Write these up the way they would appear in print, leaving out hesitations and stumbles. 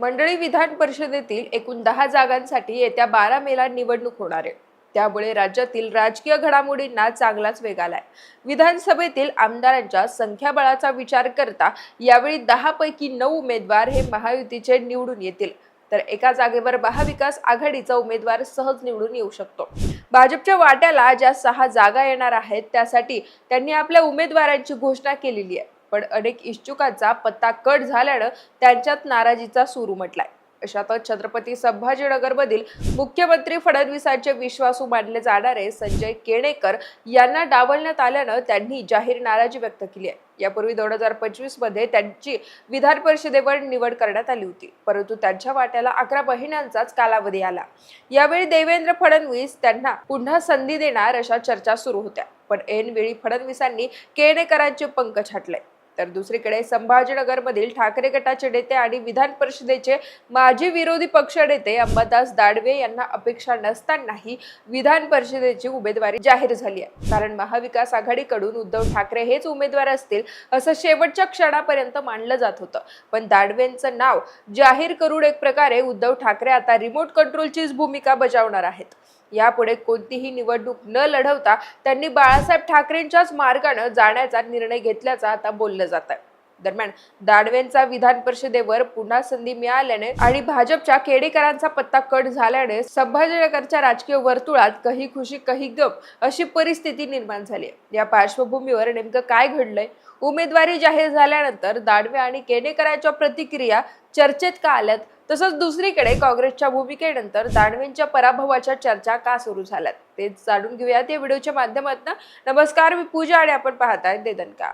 मंडळी विधान परिषदेतील एकूण 10 जागांसाठी येत्या 12 मेला निवडणूक होणार आहे। त्यामुळे राज्यातील राजकीय घडामोडींना चांगलाच वेग आलाय। विधानसभेतील आमदारांच्या संख्याबळाचा विचार करता यावेळी 10 पैकी 9 उमेदवार हे महायुतीचे निवडून येतील, तर एका जागेवर महाविकास आघाडीचा उमेदवार सहज निवडून येऊ शकतो। भाजपच्या वाट्याला ज्या 6 जागा येणार आहेत त्यासाठी त्यांनी आपल्या उमेदवारांची घोषणा केलेली आहे, पण अनेक इच्छुकांचा पत्ता कट झाल्यानं त्यांच्यात नाराजीचा सूर उमटलाय। अशातच छत्रपती संभाजीनगरमधील मुख्यमंत्री फडणवीसांचे विश्वासू मानले जाणारे संजय केणेकर यांना डावलण्यात आल्यानं त्यांनी जाहीर नाराजी व्यक्त केली आहे। यापूर्वी 2025 मध्ये त्यांची विधान परिषदेवर निवड करण्यात आली होती, परंतु त्यांच्या वाट्याला 11 महिन्यांचाच कालावधी आला। यावेळी देवेंद्र फडणवीस त्यांना पुन्हा संधी देणार अशा चर्चा सुरू होत्या, पण ऐनवेळी फडणवीसांनी केणेकरांचे पंख छाटले। तर दुसरीकडे संभाजीनगरमधील ठाकरे गटाचे नेते आणि विधान परिषदेचे माजी विरोधी पक्ष नेते अंबादास दानवे यांना अपेक्षा नसतानाही विधान परिषदेची उमेदवारी जाहीर झाली आहे, कारण महाविकास आघाडीकडून उद्धव ठाकरे हेच उमेदवार असतील असं शेवटच्या क्षणापर्यंत मानलं जात होतं। पण दानवेंचं नाव जाहीर करून एक प्रकारे उद्धव ठाकरे आता रिमोट कंट्रोलचीच भूमिका बजावणार आहेत। यापुढे कोणतीही निवडणूक न लढवता त्यांनी बाळासाहेब ठाकरेंच्याच मार्गाने जाण्याचा निर्णय घेतल्याचं आता बोललं जात आहे। दरम्यान दानवेंचा विधान परिषदेवर पुन्हा संधी मिळाल्याने आणि भाजपच्या केणेकरांचा पत्ता कट झाल्याने संभाजीनगरच्या राजकीय वर्तुळात कही खुशी कही गम अशी परिस्थिती निर्माण झाली आहे। या पार्श्वभूमीवर नेमकं काय घडलंय, उमेदवारी जाहीर झाल्यानंतर दानवे आणि केणेकरांच्या प्रतिक्रिया चर्चेत का आल्यात, तसंच दुसरीकडे काँग्रेसच्या भूमिकेनंतर दानवेंच्या पराभवाच्या चर्चा का सुरू झाल्यात ते जाणून घेऊयात या व्हिडिओच्या माध्यमातून। नमस्कार, मी पूजा आणि आपण पाहताय देदनका।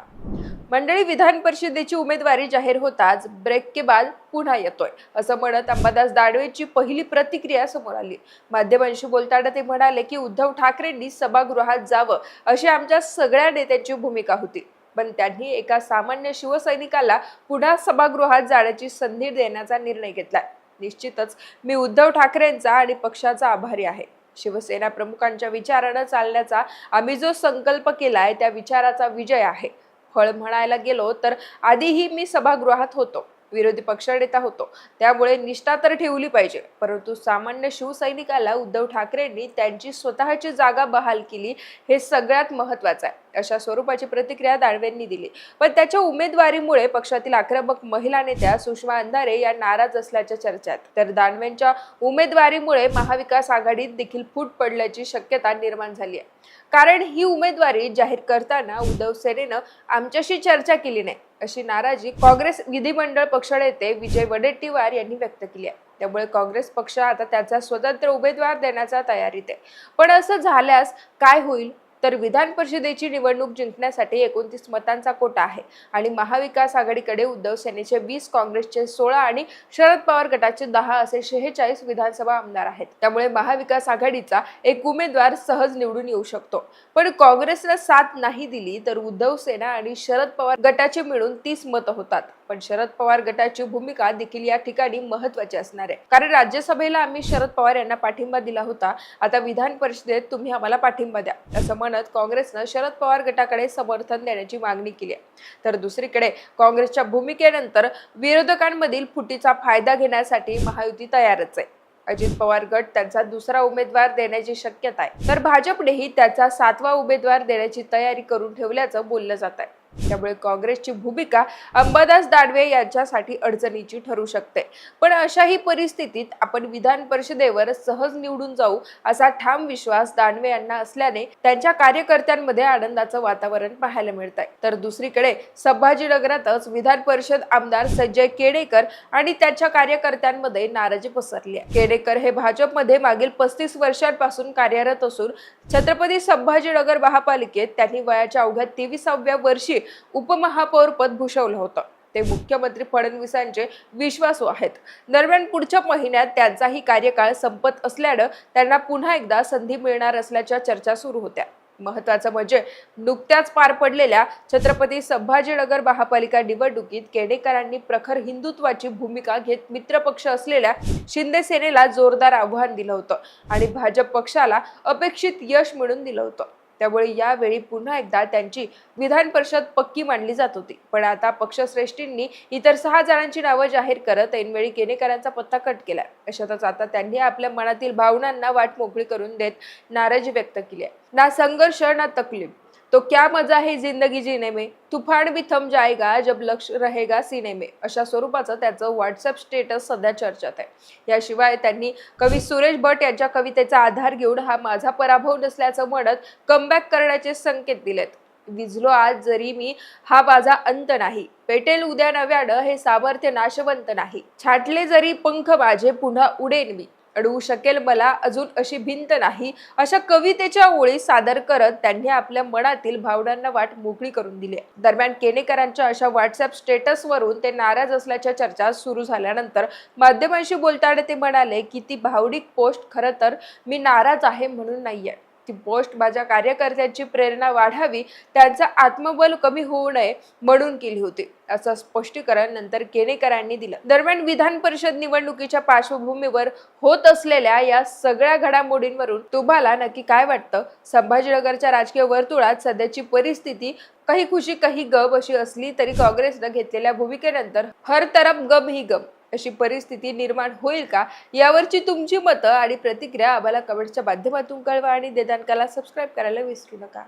मंडळी, विधान परिषदेची उमेदवारी जाहीर होताच ब्रेक के बाद पुन्हा येतोय असं म्हणत अंबादास दानवेंची पहिली प्रतिक्रिया समोर आली। माध्यमांशी बोलताना ते म्हणाले की उद्धव ठाकरेंनी सभागृहात जावं अशी आमच्या सगळ्या नेत्यांची भूमिका होती, पण त्यांनी एका सामान्य शिवसैनिकाला पुन्हा सभागृहात जाण्याची संधी देण्याचा निर्णय घेतलाय। निश्चितच मी उद्धव ठाकरेंचा आणि पक्षाचा आभारी आहे। शिवसेना प्रमुखांच्या विचारानं चालण्याचा आम्ही जो संकल्प केलाय त्या विचाराचा विजय आहे। फळ म्हणायला गेलो तर आधीही मी सभागृहात होतो, विरोधी पक्षनेता होतो, त्यामुळे निष्ठा तर ठेवली पाहिजे, परंतु सामान्य शिवसैनिकाला उद्धव ठाकरेंनी त्यांची स्वतःची जागा बहाल केली हे सगळ्यात महत्त्वाचं आहे अशा स्वरूपाची प्रतिक्रिया दानवेंनी दिली। पण त्याच्या उमेदवारीमुळे पक्षातील आक्रमक महिला नेत्या सुषमा अंधारे या नाराज असल्याच्या चर्चा आहेत। तर दानवेंच्या उमेदवारीमुळे महाविकास आघाडीत देखील फूट पडल्याची शक्यता निर्माण झाली आहे, कारण ही उमेदवारी जाहीर करताना उद्धव सेनेनं आमच्याशी चर्चा केली नाही अशी नाराजी काँग्रेस विधिमंडळ पक्षनेते विजय वडेट्टीवार यांनी व्यक्त केली आहे। त्यामुळे काँग्रेस पक्ष आता त्याचा स्वतंत्र उमेदवार देण्याच्या तयारीत आहे। पण असं झाल्यास काय होईल, तर विधान परिषदेची निवडणूक जिंकण्यासाठी 29 मतांचा कोटा आहे आणि महाविकास आघाडीकडे उद्धव सेनेचे 20, काँग्रेसचे 16 आणि शरद पवार गटाचे 10 असे 46 विधानसभा आमदार आहेत। त्यामुळे महाविकास आघाडीचा एक उमेदवार सहज निवडून येऊ शकतो। पण काँग्रेसला साथ नाही दिली तर उद्धव सेना आणि शरद पवार गटाचे मिळून 30 मतं होतात। पण शरद पवार गटाची भूमिका देखील या ठिकाणी महत्त्वाची असणार आहे, कारण राज्यसभेला आम्ही शरद पवार यांना पाठिंबा दिला होता, आता विधान परिषदेत तुम्ही आम्हाला पाठिंबा द्या असं म्हणत काँग्रेसनं शरद पवार गटाकडे समर्थन देण्याची मागणी केली आहे। तर दुसरीकडे काँग्रेसच्या भूमिकेनंतर विरोधकांमधील फुटीचा फायदा घेण्यासाठी महायुती तयारच आहे। अजित पवार गट त्यांचा दुसरा उमेदवार देण्याची शक्यता आहे, तर भाजपनेही त्याचा 7वा उमेदवार देण्याची तयारी करून ठेवल्याचं बोललं जात आहे। त्यामुळे काँग्रेसची भूमिका अंबादास दानवे यांच्यासाठी अडचणीची ठरू शकते। पण अशाही परिस्थितीत आपण विधान परिषदेवर सहज निवडून जाऊ असा ठाम विश्वास दानवे यांना असल्याने त्यांच्या कार्यकर्त्यांमध्ये आनंदाचं वातावरण पाहायला मिळत आहे। तर दुसरीकडे संभाजीनगरातच विधान परिषद आमदार संजय केणेकर आणि त्यांच्या कार्यकर्त्यांमध्ये नाराजी पसरली आहे। केणेकर हे भाजपमध्ये मागील 35 वर्षांपासून कार्यरत असून छत्रपती संभाजीनगर महापालिकेत त्यांनी वयाच्या अवघ्या 23व्या वर्षी उपमहापौर पद भूषवलं होतं। ते मुख्यमंत्री फडणवीसांचे विश्वासू आहेत। दरम्यान पुढच्या महिन्यात त्यांचाही कार्यकाळ संपत असल्यानं त्यांना पुन्हा एकदा संधी मिळणार असल्याच्या चर्चा सुरू होत्या। महत्त्वाचं म्हणजे नुकत्याच पार पडलेल्या छत्रपती संभाजीनगर महापालिका निवडणुकीत केणेकरांनी प्रखर हिंदुत्वाची भूमिका घेत मित्रपक्ष असलेल्या शिंदे सेनेला जोरदार आव्हान दिलं होतं आणि भाजप पक्षाला अपेक्षित यश मिळवून दिलं होतं। त्यामुळे यावेळी पुन्हा एकदा त्यांची विधान परिषद पक्की मानली जात होती. पण आता पक्षश्रेष्ठींनी इतर 6 जणांची नावं जाहीर करत ऐनवेळी केणेकरांचा पत्ता कट केलाय. अशातच आता त्यांनी आपल्या मनातील भावनांना वाट मोकळी करून देत नाराजी व्यक्त केली आहे. ना संघर्ष ना तकलीफ, तो क्या मजा है जिंदगी जीने में, तूफान भी थम जाएगा जब लक्ष रहेगा सीने में, अशा स्वरूपाचं त्याचं व्हॉट्सअप स्टेटस सध्या चर्चेत आहे. याशिवाय त्यांनी कवी सुरेश भट यांच्या कवितेचा आधार घेऊन हा माझा पराभव नसल्याचं म्हणत कमबॅक करण्याचे संकेत दिलेत. विझलो आज जरी मी, हा माझा अंत नाही, पेटेल उद्या नव्यानं, हे सामर्थ्य नाशवंत नाही, छाटले जरी पंख माझे पुन्हा उडेन मी, अडवू शकेल मला अजून अशी भिंत नाही, अशा कवितेच्या ओळी सादर करत त्यांनी आपल्या मनातील भावनांना वाट मोकळी करून दिली. दरम्यान केणेकरांच्या अशा व्हॉट्सअप स्टेटसवरून ते नाराज असल्याच्या चर्चा सुरू झाल्यानंतर माध्यमांशी बोलताना ते म्हणाले की ती भावनिक पोस्ट खरं तर मी नाराज आहे म्हणून नाहीये. ती पोस्ट माझ्या कार्यकर्त्यांची प्रेरणा वाढावी, त्यांचं आत्मबल कमी होऊ नये म्हणून केली होती, असं स्पष्टीकरण नंतर केणेकरांनी दिलं. दरम्यान विधान परिषद निवडणुकीच्या पार्श्वभूमीवर होत असलेल्या या सगळ्या घडामोडींवरून तुम्हाला नक्की काय वाटतं? संभाजीनगरच्या राजकीय वर्तुळात सध्याची परिस्थिती काही खुशी काही गम अशी असली तरी काँग्रेसनं घेतलेल्या भूमिकेनंतर हर तरफ गम ही गम अशी परिस्थिती निर्माण होईल का, यावरची तुमची मतं आणि प्रतिक्रिया आम्हाला कमेंटच्या माध्यमातून कळवा आणि वेदांकाला सबस्क्राईब करायला विसरू नका.